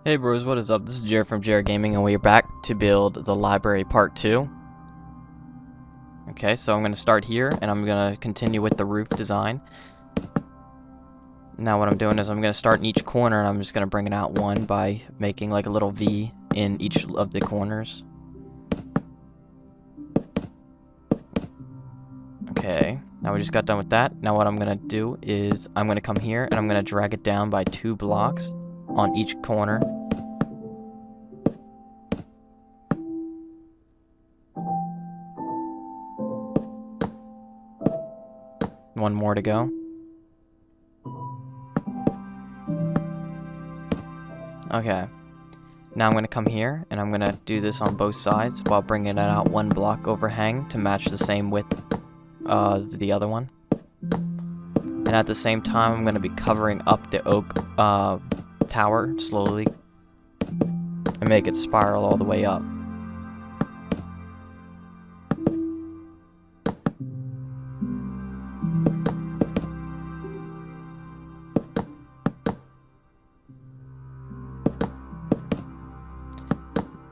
Hey bros, what is up? This is Jared from Jared Gaming, and we're back to build the library part 2. Okay, so I'm going to start here, and I'm going to continue with the roof design. Now what I'm doing is I'm going to start in each corner, and I'm just going to bring it out one by making like a little V in each of the corners. Okay, now we just got done with that. Now what I'm going to do is I'm going to come here, and I'm going to drag it down by 2 blocks on each corner. One more to go. Okay. Now I'm going to come here, and I'm going to do this on both sides while bringing it out 1 block overhang to match the same width the other one. And at the same time, I'm going to be covering up the oak tower slowly and make it spiral all the way up.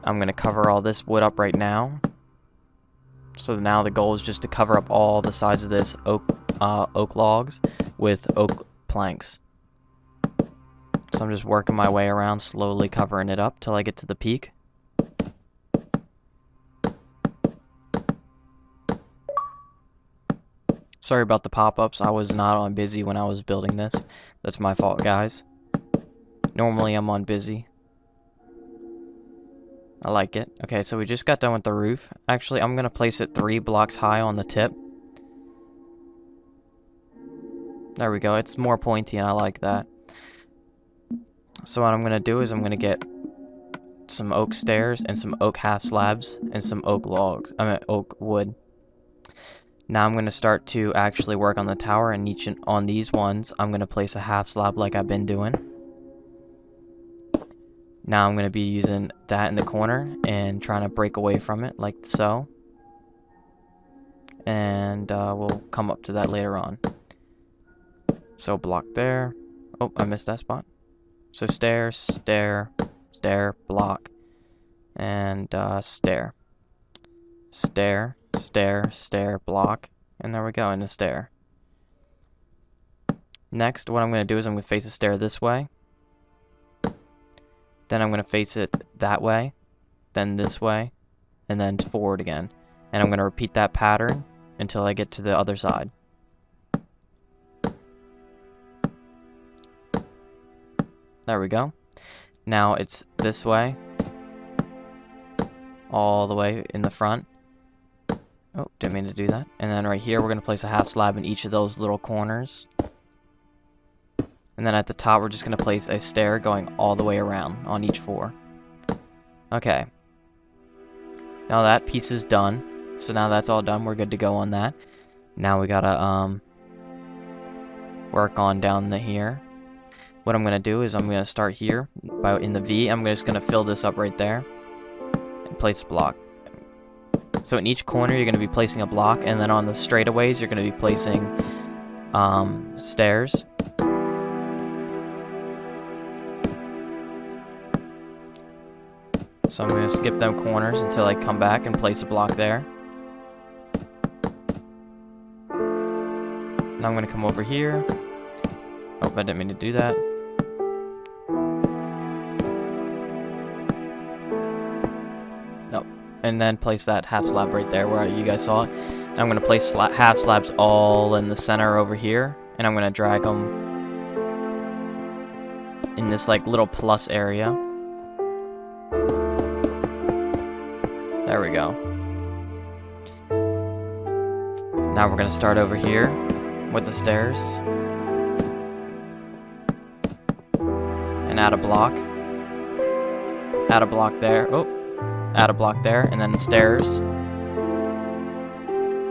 I'm going to cover all this wood up right now. So now the goal is just to cover up all the sides of this oak logs with oak planks. So I'm just working my way around, slowly covering it up till I get to the peak. Sorry about the pop-ups. I was not on busy when I was building this. That's my fault, guys. Normally I'm on busy. I like it. Okay, so we just got done with the roof. Actually, I'm going to place it 3 blocks high on the tip. There we go. It's more pointy and I like that. So what I'm going to do is I'm going to get some oak stairs and some oak half slabs and some oak logs. Oak wood. Now I'm going to start to actually work on the tower, and on these ones I'm going to place a half slab like I've been doing. Now I'm going to be using that in the corner and trying to break away from it like so. And we'll come up to that later on. So block there. Oh, I missed that spot. So stair, stair, stair, block, and stair. Stair, stair, stair, block, and there we go, and a stair. Next, what I'm going to do is I'm going to face the stair this way. Then I'm going to face it that way, then this way, and then forward again. And I'm going to repeat that pattern until I get to the other side. There we go. Now it's this way, all the way in the front. Oh, didn't mean to do that. And then right here, we're going to place a half slab in each of those little corners. And then at the top, we're just going to place a stair going all the way around on each 4. Okay. Now that piece is done. So now that's all done. We're good to go on that. Now we got to work on down here. What I'm going to do is I'm going to start here in the V. I'm just going to fill this up right there and place a block. So in each corner, you're going to be placing a block, and then on the straightaways, you're going to be placing stairs. So I'm going to skip them corners until I come back and place a block there. Now I'm going to come over here. Oh, I didn't mean to do that. Nope. And then place that half slab right there where you guys saw it. And I'm going to place half slabs all in the center over here. And I'm going to drag them in this like little plus area. There we go. Now we're going to start over here with the stairs. And add a block. Add a block there. Oh. Add a block there. And then stairs.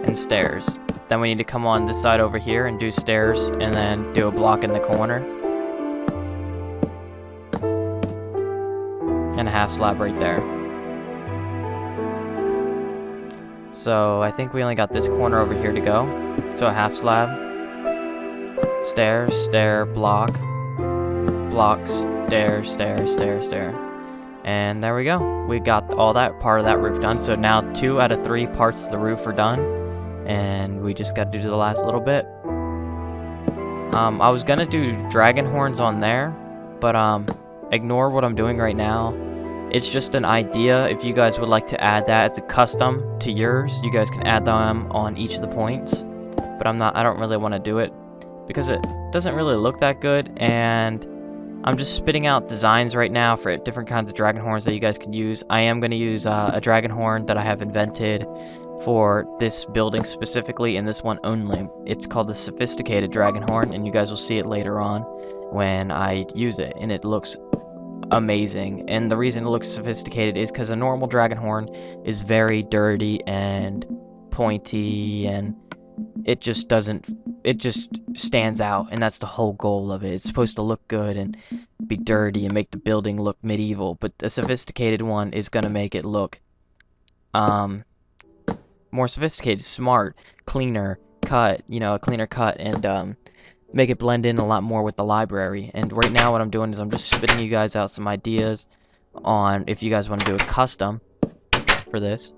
And stairs. Then we need to come on this side over here and do stairs. And then do a block in the corner. And a half slab right there. So I think we only got this corner over here to go. So a half slab, stairs, stair, block, blocks, stair, stair, stair, stair. And there we go. We got all that part of that roof done. So now 2 out of 3 parts of the roof are done. And we just got to do the last little bit. I was gonna do dragon horns on there, but ignore what I'm doing right now. It's just an idea. If you guys would like to add that as a custom to yours, you guys can add them on each of the points. But I don't really want to do it because it doesn't really look that good, and I'm just spitting out designs right now for different kinds of dragon horns that you guys can use. I am going to use a dragon horn that I have invented for this building specifically, and this one only. It's called the sophisticated dragon horn, and you guys will see it later on when I use it, and it looks amazing. And the reason it looks sophisticated is because a normal dragon horn is very dirty and pointy, and it just stands out, and that's the whole goal of it. It's supposed to look good and be dirty and make the building look medieval, but the sophisticated one is going to make it look more sophisticated, smart, cleaner cut, a cleaner cut, and make it blend in a lot more with the library. And right now what I'm doing is I'm just spitting you guys out some ideas on if you guys want to do a custom for this.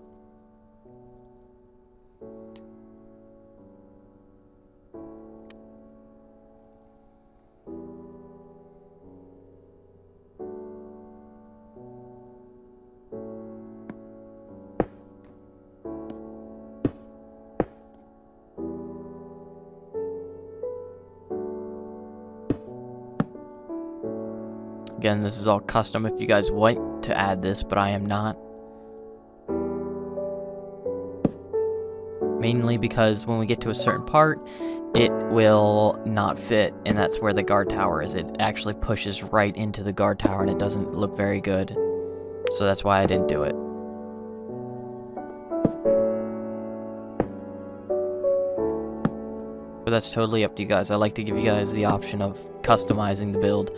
Again, this is all custom if you guys want to add this, but I am not. Mainly because when we get to a certain part, it will not fit, and that's where the guard tower is. It actually pushes right into the guard tower, and it doesn't look very good. So that's why I didn't do it. But that's totally up to you guys. I like to give you guys the option of customizing the build.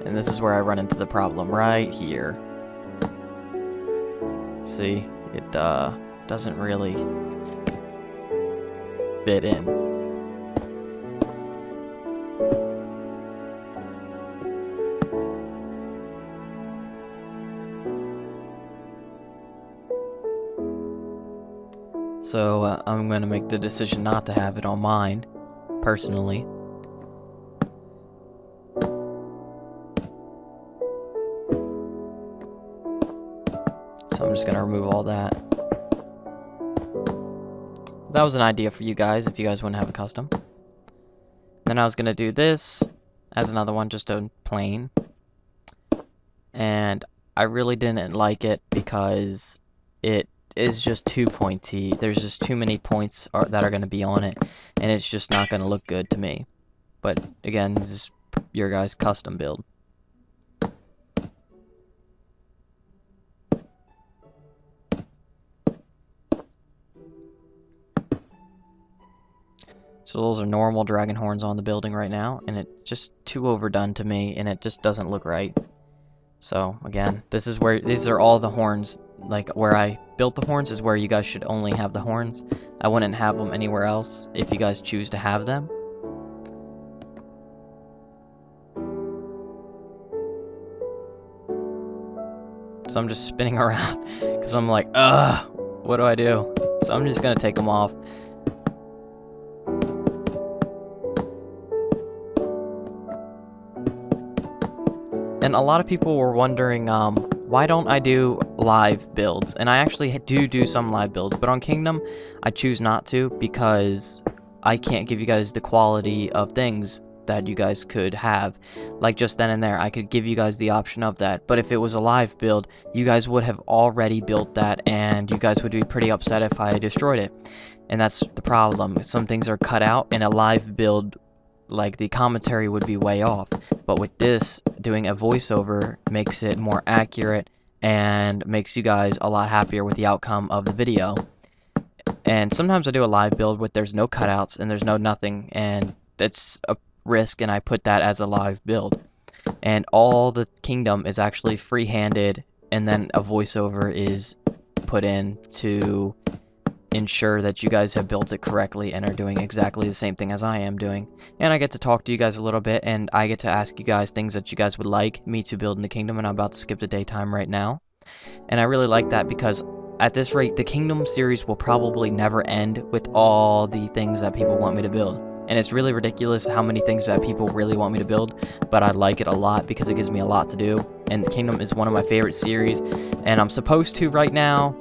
And this is where I run into the problem, right here. See, it doesn't really fit in. So I'm going to make the decision not to have it on mine, personally. So I'm just going to remove all that. That was an idea for you guys, if you guys want to have a custom. Then I was going to do this as another one, just a plain. And I really didn't like it because it is just too pointy. There's just too many points that are going to be on it, and it's just not going to look good to me. But again, this is your guys' custom build. So those are normal dragon horns on the building right now, and it's just too overdone to me, and it just doesn't look right. So again, this is where these are all the horns. Like where I built the horns is where you guys should only have the horns. I wouldn't have them anywhere else if you guys choose to have them. So I'm just spinning around because I'm like, ugh, what do I do? So I'm just gonna take them off. And a lot of people were wondering, why don't I do live builds? And I actually do some live builds, but on Kingdom, I choose not to because I can't give you guys the quality of things that you guys could have. Like just then and there, I could give you guys the option of that. But if it was a live build, you guys would have already built that, and you guys would be pretty upset if I destroyed it. And that's the problem. Some things are cut out in a live build. Like the commentary would be way off, but with this, doing a voiceover makes it more accurate and makes you guys a lot happier with the outcome of the video. And sometimes I do a live build with there's no cutouts and there's no nothing, and that's a risk, and I put that as a live build. And all the Kingdom is actually free-handed and then a voiceover is put in to ensure that you guys have built it correctly and are doing exactly the same thing as I am doing. And I get to talk to you guys a little bit, and I get to ask you guys things that you guys would like me to build in the kingdom, and I'm about to skip to daytime right now. And I really like that because at this rate, the kingdom series will probably never end with all the things that people want me to build. And it's really ridiculous how many things that people really want me to build, but I like it a lot because it gives me a lot to do. And the kingdom is one of my favorite series, and I'm supposed to right now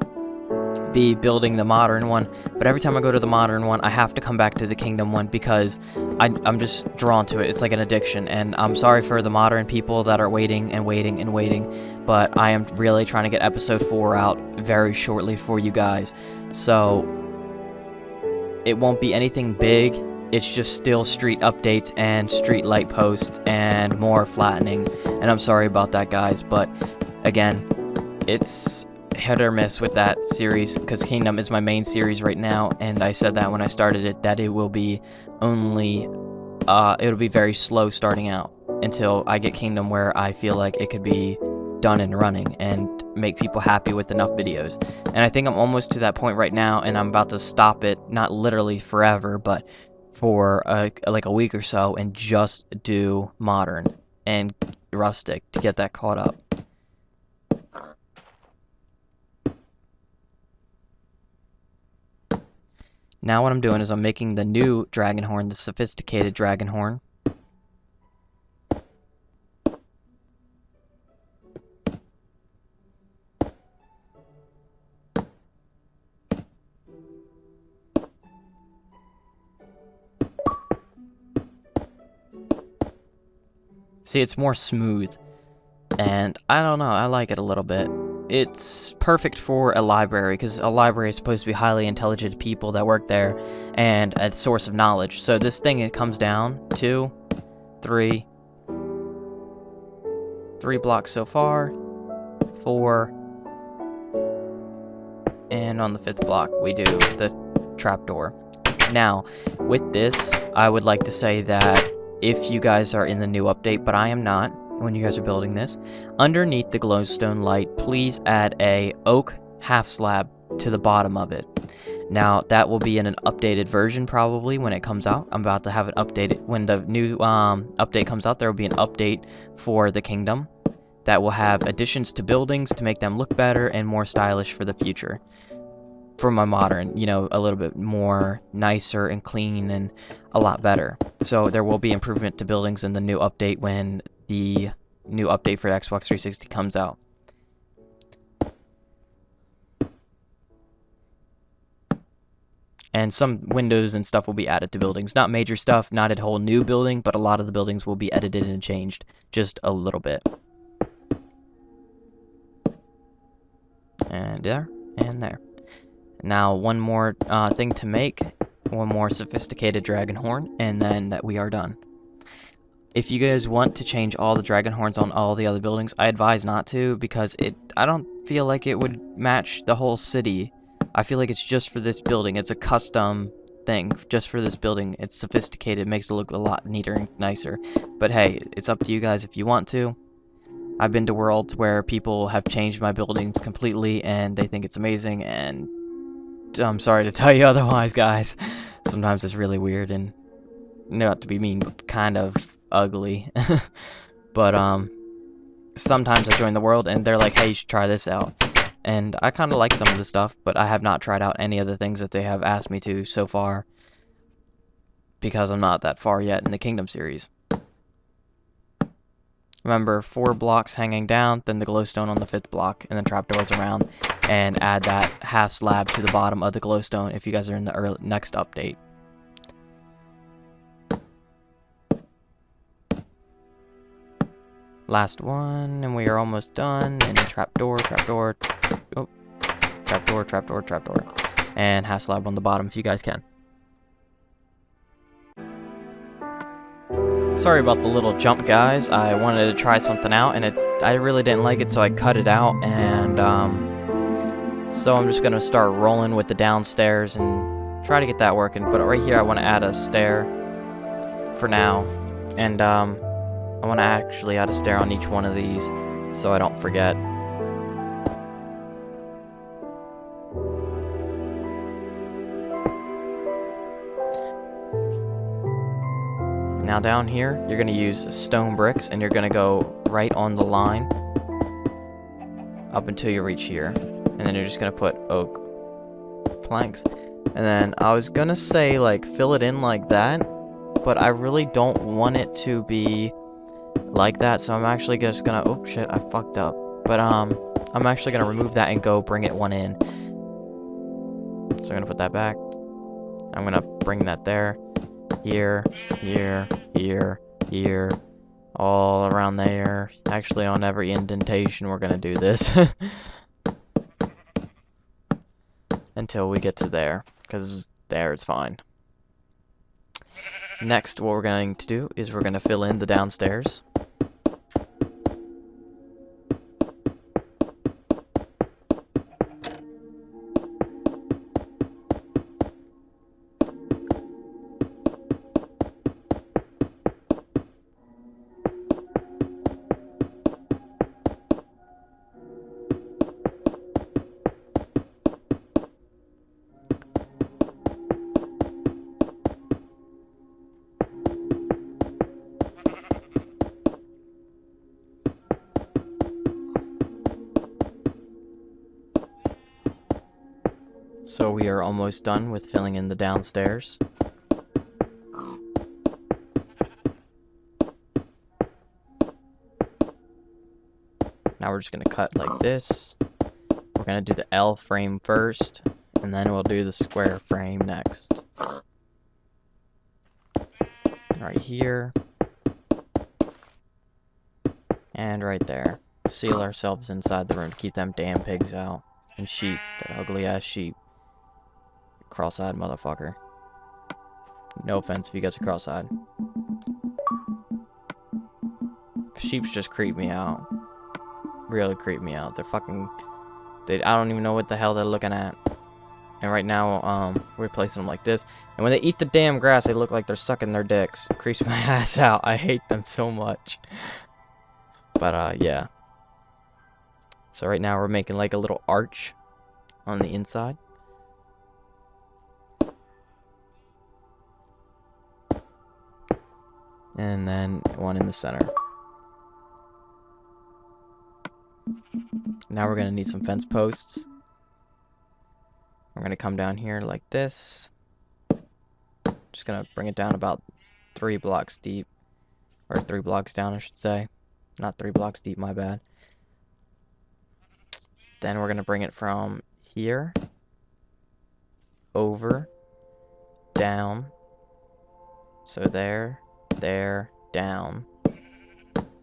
be building the modern one, but every time I go to the modern one, I have to come back to the kingdom one because I'm just drawn to it. It's like an addiction, and I'm sorry for the modern people that are waiting and waiting and waiting, but I am really trying to get episode 4 out very shortly for you guys. So it won't be anything big. It's just still street updates and street light posts and more flattening, and I'm sorry about that, guys, but again, it's hit or miss with that series because Kingdom is my main series right now, and I said that when I started it that it will be it'll be very slow starting out until I get Kingdom where I feel like it could be done and running and make people happy with enough videos. And I think I'm almost to that point right now, and I'm about to stop it, not literally forever, but for like a week or so, and just do modern and rustic to get that caught up. Now what I'm doing is I'm making the new dragon horn, the sophisticated dragon horn. See, it's more smooth, and I don't know, I like it a little bit. It's perfect for a library, because a library is supposed to be highly intelligent people that work there, and a source of knowledge. So this thing, it comes down 2, 3 blocks so far, 4, and on the 5th block we do the trapdoor. Now, with this, I would like to say that if you guys are in the new update, but I am not, when you guys are building this, underneath the glowstone light, please add a oak half slab to the bottom of it. Now, that will be in an updated version probably when it comes out. I'm about to have it updated. When the new update comes out, there will be an update for the kingdom that will have additions to buildings to make them look better and more stylish for the future. For my modern, you know, a little bit more nicer and clean and a lot better. So there will be improvement to buildings in the new update when the new update for Xbox 360 comes out. And some windows and stuff will be added to buildings. Not major stuff, not a whole new building, but a lot of the buildings will be edited and changed just a little bit. And there, and there. Now one more thing to make, one more sophisticated dragon horn, and then that we are done. If you guys want to change all the dragon horns on all the other buildings, I advise not to, because I don't feel like it would match the whole city. I feel like it's just for this building. It's a custom thing just for this building. It's sophisticated, it makes it look a lot neater and nicer. But hey, it's up to you guys if you want to. I've been to worlds where people have changed my buildings completely and they think it's amazing, and I'm sorry to tell you otherwise, guys. Sometimes it's really weird and, not to be mean, but kind of ugly. But sometimes I join the world and they're like, hey, you should try this out. And I kind of like some of the stuff, but I have not tried out any of the things that they have asked me to so far, because I'm not that far yet in the Kingdom series. Remember, 4 blocks hanging down, then the glowstone on the 5th block, and then trapdoors around, and add that half slab to the bottom of the glowstone if you guys are in the next update. Last one, and we are almost done. And trapdoor, trapdoor, oh, trapdoor, trapdoor, trapdoor, and half slab on the bottom if you guys can. Sorry about the little jump, guys. I wanted to try something out, and I really didn't like it, so I cut it out. And so I'm just gonna start rolling with the downstairs and try to get that working. But right here, I want to add a stair for now, and I want to actually add a stair on each one of these so I don't forget. Now down here, you're going to use stone bricks, and you're going to go right on the line up until you reach here. And then you're just going to put oak planks. And then I was going to say, like, fill it in like that, but I really don't want it to be like that, so I'm actually just going to... Oh, shit, I fucked up. But, I'm actually going to remove that and go bring it one in. So I'm going to put that back. I'm going to bring that there. Here, here, here, here, all around there. Actually, on every indentation, we're going to do this. Until we get to there, because there it's fine. Next, what we're going to do is we're going to fill in the downstairs. So we are almost done with filling in the downstairs. Now we're just going to cut like this. We're going to do the L frame first, and then we'll do the square frame next. Right here. And right there. Seal ourselves inside the room to keep them damn pigs out. And sheep. That ugly ass sheep. Cross-eyed motherfucker. No offense if you guys are cross-eyed. Sheeps just creep me out. Really creep me out. They're fucking... I don't even know what the hell they're looking at. And right now, we're placing them like this. And when they eat the damn grass, they look like they're sucking their dicks. It creeps my ass out. I hate them so much. But, yeah. So right now we're making like a little arch on the inside. And then one in the center. Now we're going to need some fence posts. We're going to come down here like this. Just going to bring it down about 3 blocks deep. Or 3 blocks down, I should say. Not 3 blocks deep, my bad. Then we're going to bring it from here. Over. Down. So there. There, down,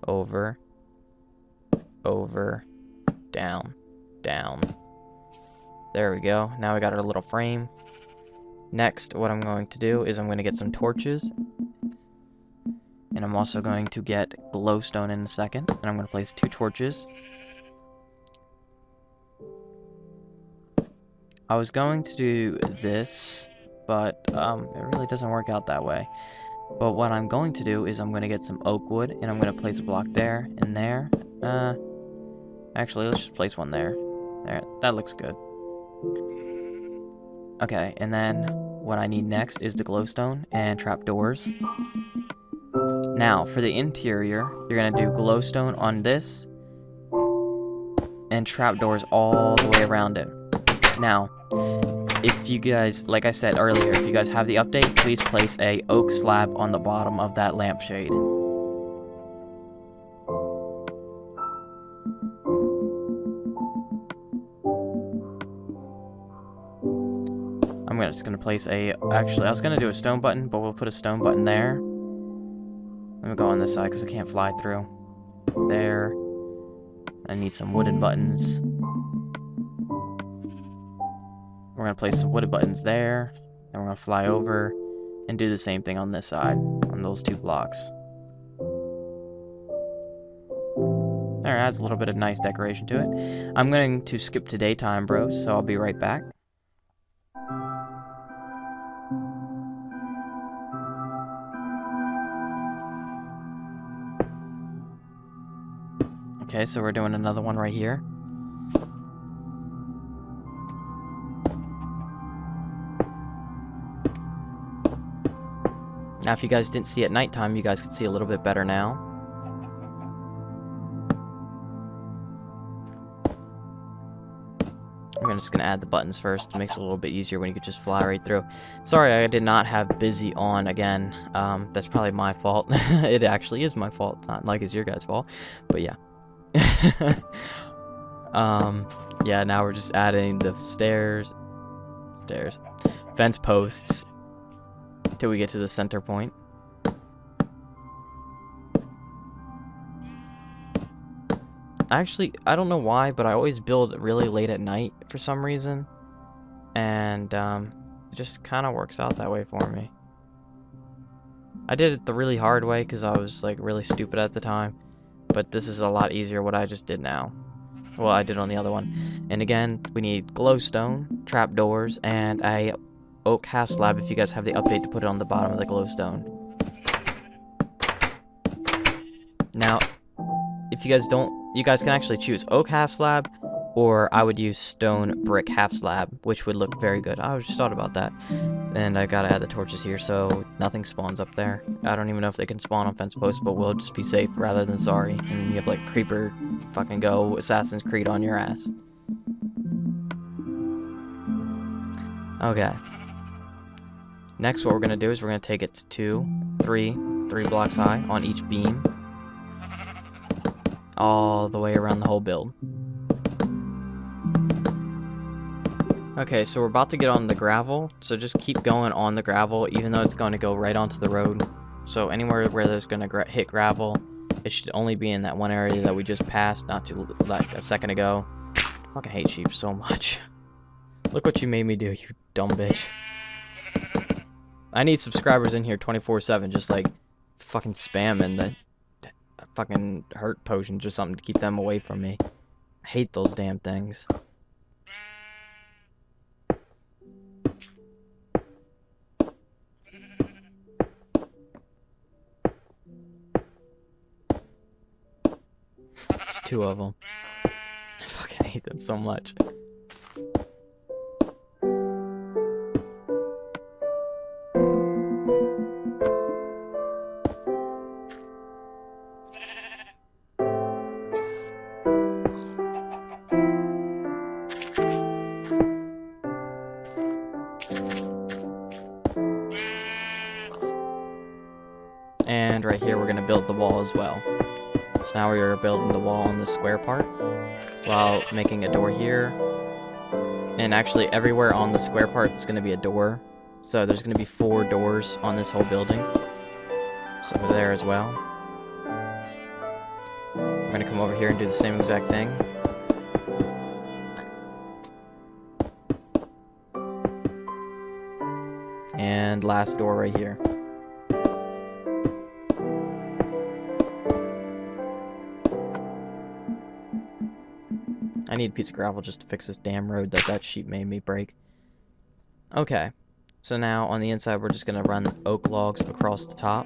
over, over, down, down. There we go. Now we got our little frame. Next, what I'm going to do is I'm going to get some torches. And I'm also going to get glowstone in a second. And I'm going to place 2 torches. I was going to do this, but it really doesn't work out that way. But what I'm going to do is I'm going to get some oak wood, and I'm going to place a block there and there. Actually, let's just place one there. There, that looks good. Okay, and then what I need next is the glowstone and trapdoors. Now, for the interior, you're going to do glowstone on this, and trapdoors all the way around it. Now, if you guys, like I said earlier, if you guys have the update, please place a oak slab on the bottom of that lampshade. I'm just gonna place a, actually, I was gonna do a stone button, but we'll put a stone button there. Let me go on this side because I can't fly through. There. I need some wooden buttons. We're going to place some wooden buttons there, and we're going to fly over and do the same thing on this side, on those 2 blocks. There, adds a little bit of nice decoration to it. I'm going to skip to daytime, bros, so I'll be right back. Okay, so we're doing another one right here. Now, if you guys didn't see at nighttime, you guys can see a little bit better now. I'm just gonna add the buttons first. It makes it a little bit easier when you could just fly right through. Sorry, I did not have busy on again. That's probably my fault. It actually is my fault. It's not like it's your guys' fault, but yeah. Yeah. Now we're just adding the fence posts till we get to the center point. Actually, I don't know why, but I always build really late at night for some reason, and it just kind of works out that way for me. I did it the really hard way because I was like really stupid at the time, but this is a lot easier what I just did now. Well, I did on the other one. And again, we need glowstone, trapdoors, and a oak half slab if you guys have the update to put it on the bottom of the glowstone. Now, if you guys don't, you guys can actually choose oak half slab, or I would use stone brick half slab, which would look very good. I just thought about that. And I gotta add the torches here so nothing spawns up there. I don't even know if they can spawn on fence posts, but we'll just be safe rather than sorry. And you have like creeper fucking go Assassin's Creed on your ass. Okay. Next, what we're gonna do is we're gonna take it to three blocks high on each beam, all the way around the whole build. Okay, so we're about to get on the gravel, so just keep going on the gravel, even though it's going to go right onto the road. So anywhere where there's going to hit gravel, it should only be in that one area that we just passed, not too, like, a second ago. I fucking hate sheep so much. Look what you made me do, you dumb bitch. I need subscribers in here 24/7, just like fucking spamming the fucking hurt potions or something to keep them away from me. I hate those damn things. There's two of them. I fucking hate them so much. And right here we're going to build the wall as well. So now we are building the wall on the square part while making a door here. And actually everywhere on the square part is going to be a door. So there's going to be 4 doors on this whole building. So over there as well. We're going to come over here and do the same exact thing. And last door right here. I need a piece of gravel just to fix this damn road that sheep made me break. Okay, so now on the inside we're just going to run oak logs across the top.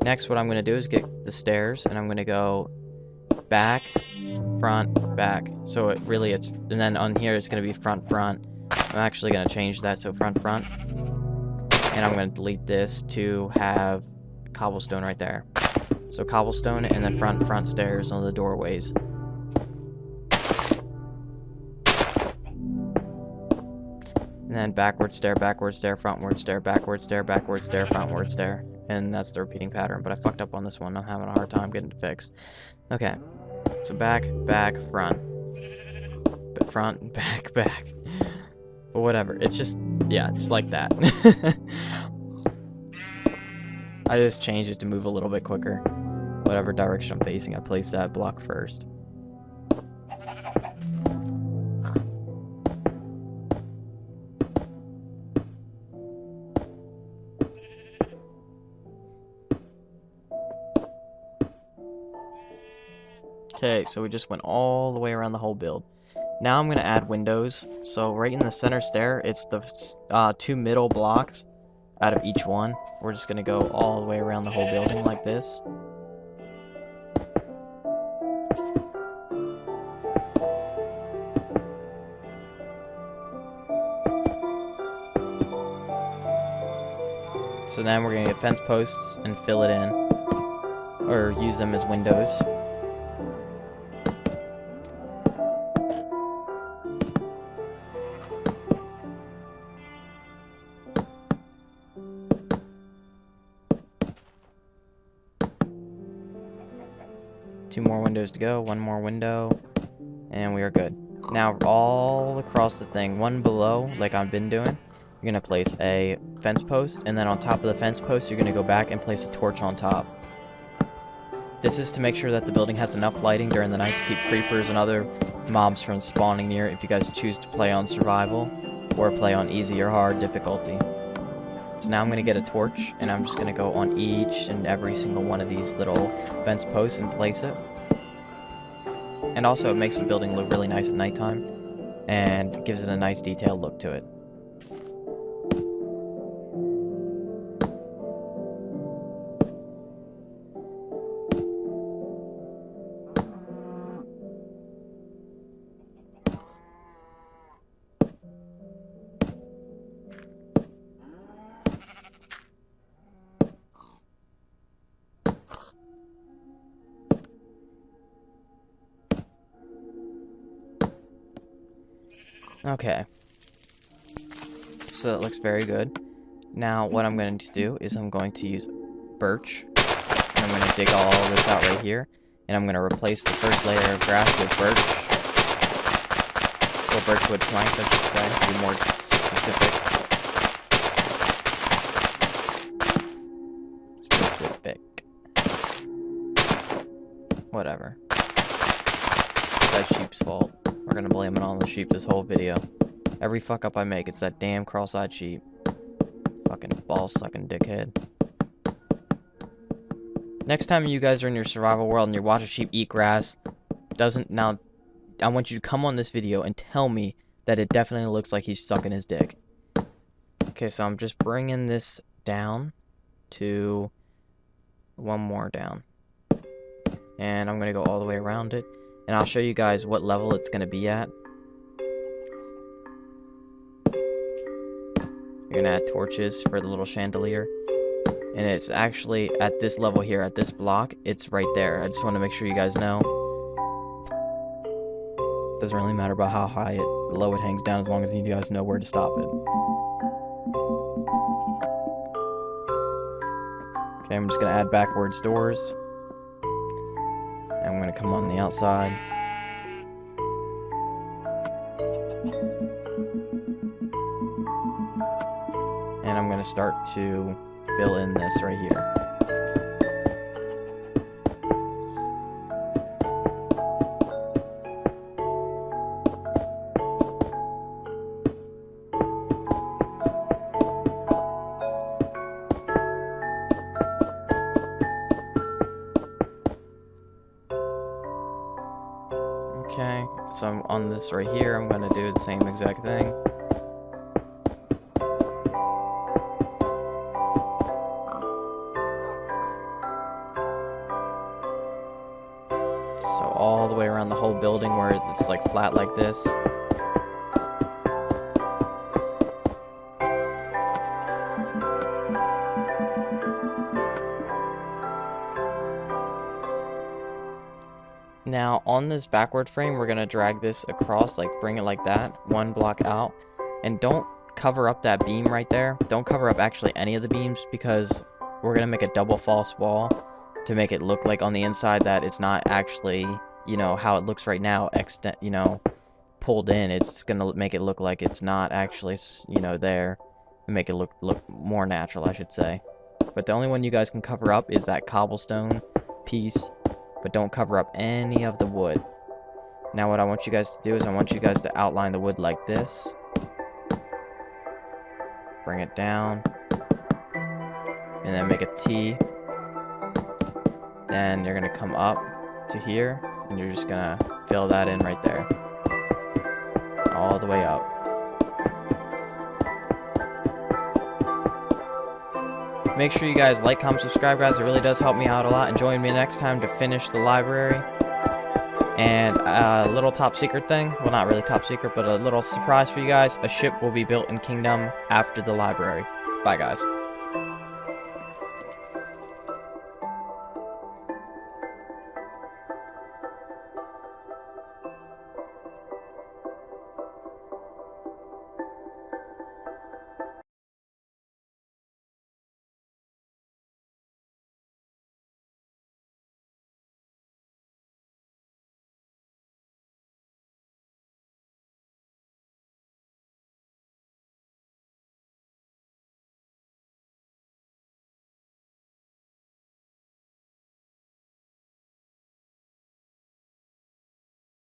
Next, what I'm going to do is get the stairs, and I'm going to go back, front, back. So it really, and then on here it's going to be front, front. I'm actually going to change that so front, front. And I'm going to delete this to have cobblestone right there. So cobblestone and then front stairs on the doorways. And then backward stair, frontward stair, backward stair, frontward stair. And that's the repeating pattern, but I fucked up on this one. I'm having a hard time getting it fixed. Okay, so back, front. But front, back. But whatever, it's just, yeah, just like that. I just changed it to move a little bit quicker. Whatever direction I'm facing, I place that block first. Okay, so we just went all the way around the whole build. Now I'm going to add windows. So right in the center stair, it's the 2 middle blocks out of each one. We're just going to go all the way around the whole building like this. So then we're gonna get fence posts and fill it in, or use them as windows. Two more windows to go, one more window, and we are good. Now all across the thing, one below, like I've been doing, you're gonna place a fence post, and then on top of the fence post, you're gonna go back and place a torch on top. This is to make sure that the building has enough lighting during the night to keep creepers and other mobs from spawning near it if you guys choose to play on survival, or play on easy or hard difficulty. So now I'm gonna get a torch, and I'm just gonna go on each and every single one of these little fence posts and place it. And also it makes the building look really nice at nighttime, and gives it a nice detailed look to it. Okay, so that looks very good. Now what I'm going to do is I'm going to use birch, and I'm going to dig all this out right here, and I'm going to replace the first layer of grass with birch, or birchwood planks I should say, to be more specific. Whatever. That sheep's fault. We're gonna blame it on the sheep this whole video. Every fuck up I make, it's that damn cross-eyed sheep. Fucking ball-sucking dickhead. Next time you guys are in your survival world and you watch a sheep eat grass, now, I want you to come on this video and tell me that it definitely looks like he's sucking his dick. Okay, so I'm just bringing this down to one more down. And I'm gonna go all the way around it. And I'll show you guys what level it's going to be at. You're going to add torches for the little chandelier. And it's actually at this level here, at this block, it's right there. I just want to make sure you guys know. Doesn't really matter about how high low it hangs down, as long as you guys know where to stop it. Okay, I'm just going to add backwards doors. I'm going to come on the outside. And I'm going to start to fill in this right here. Okay, so I'm on this right here, I'm going to do the same exact thing. So all the way around the whole building where it's like flat like this. Now on this backward frame, we're going to drag this across, like bring it like that, one block out, and don't cover up that beam right there. Don't cover up actually any of the beams, because we're going to make a double false wall to make it look like on the inside that it's not actually, you know, how it looks right now, pulled in. It's going to make it look like it's not actually, you know, there, and make it look more natural, I should say. But the only one you guys can cover up is that cobblestone piece. But don't cover up any of the wood. Now what I want you guys to do is I want you guys to outline the wood like this. Bring it down. And then make a T. Then you're going to come up to here. And you're just going to fill that in right there. All the way up. Make sure you guys like, comment, subscribe, guys. It really does help me out a lot. And join me next time to finish the library. And a little top secret thing. Well, not really top secret, but a little surprise for you guys. A ship will be built in Kingdom after the library. Bye, guys.